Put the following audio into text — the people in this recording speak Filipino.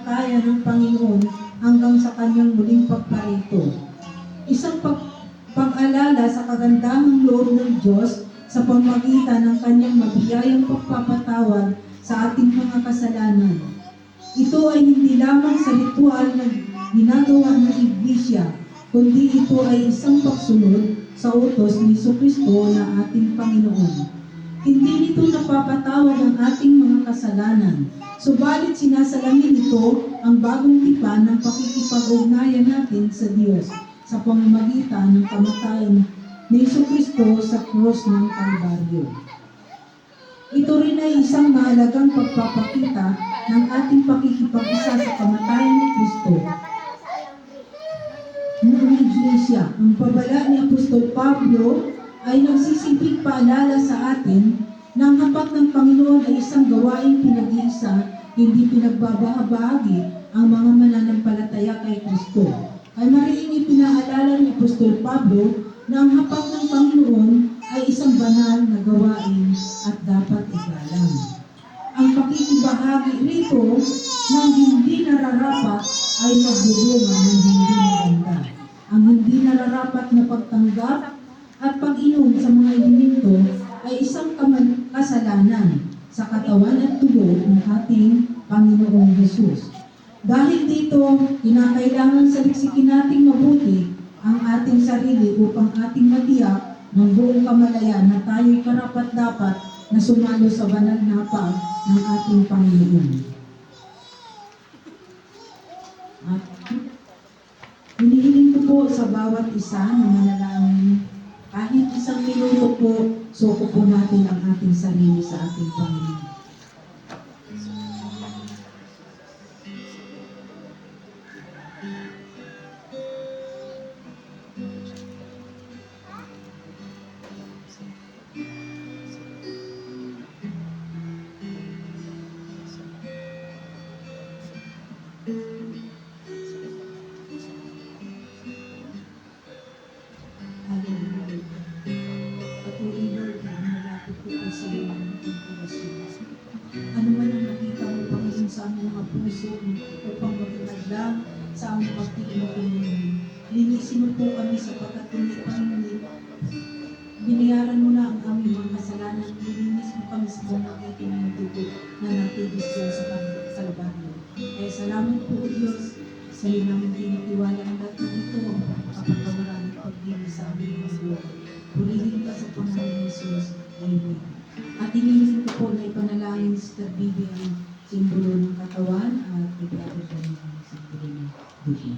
Kaya ng Panginoon hanggang sa kanyang muling pagparito. Isang pag-alala sa kagandahang loob ng Diyos sa pamamagitan ng kanyang mabiyayang pagpapatawad sa ating mga kasalanan. Ito ay hindi lamang sa ritual na ginagawa ng Iglesia, kundi ito ay isang pagsunod sa utos ni Jesucristo na ating Panginoon. Hindi nito napapatawad ang ating mga kasalanan, subalit sinasalamin nito ang bagong tipan ng pakikipag-ugnayan natin sa Diyos sa pamamagitan ng kamatayan ni Jesucristo sa krus ng Kalbaryo. Ito rin ay isang mahalagang pagpapakita ng ating pakikipag-isa sa kamatayan ni Kristo. Noong Iglesia, ang babala ni Apostol Pablo ay nagsisilbing paalala sa atin na ang hapak ng Panginoon ay isang gawaing pinag-iisa, hindi pinagbabahabahagi ang mga mananampalataya kay Kristo. Ay mariing ipinaalala ni Apostol Pablo na ang hapak ng Panginoon ay isang banal na gawain at dapat igalang. Ang pakikibahagi rito ng hindi nararapat ay magbubunga ng hindi maganda. Ang hindi nararapat na pagtanggap at pag-inom sa mga elemento ay isang kasalanan sa katawan at tugo ng ating Panginoong Hesus. Dahil dito, kinakailangan saliksikin nating mabuti ang ating sarili upang ating matiyak ng buong kamalayan na tayo'y karapat-dapat na sumalo sa banal na pag ng ating Panginoon. At hinihiling ko po sa bawat isa na manalangin. Kahit isang minuto po, suko po natin ang ating sarili sa ating Panginoon. Ano man ang nakita mo, Panginoon, sa aming mga puso upang maging sa aming pagtitinong. Linisin mo po kami sapagkat kung Panginoon, binayaran mo na ang aming mga kasalanan. Lininis mo kami sa pamamagitan ng dugo na natigis ko sa Kalbaryo. Kaya salamat po, O Diyos, sa iyo namin tinitiwala ang lahat ng ito kapag maraming paglinis sa aming mga buhay. Purihin ka sa Panginoon Jesus. Amen. At hinihiling ko po na ipanalangin si Sister Bibi ang simbolo ng katawan at ibrado ko ng simbolo ng dugo.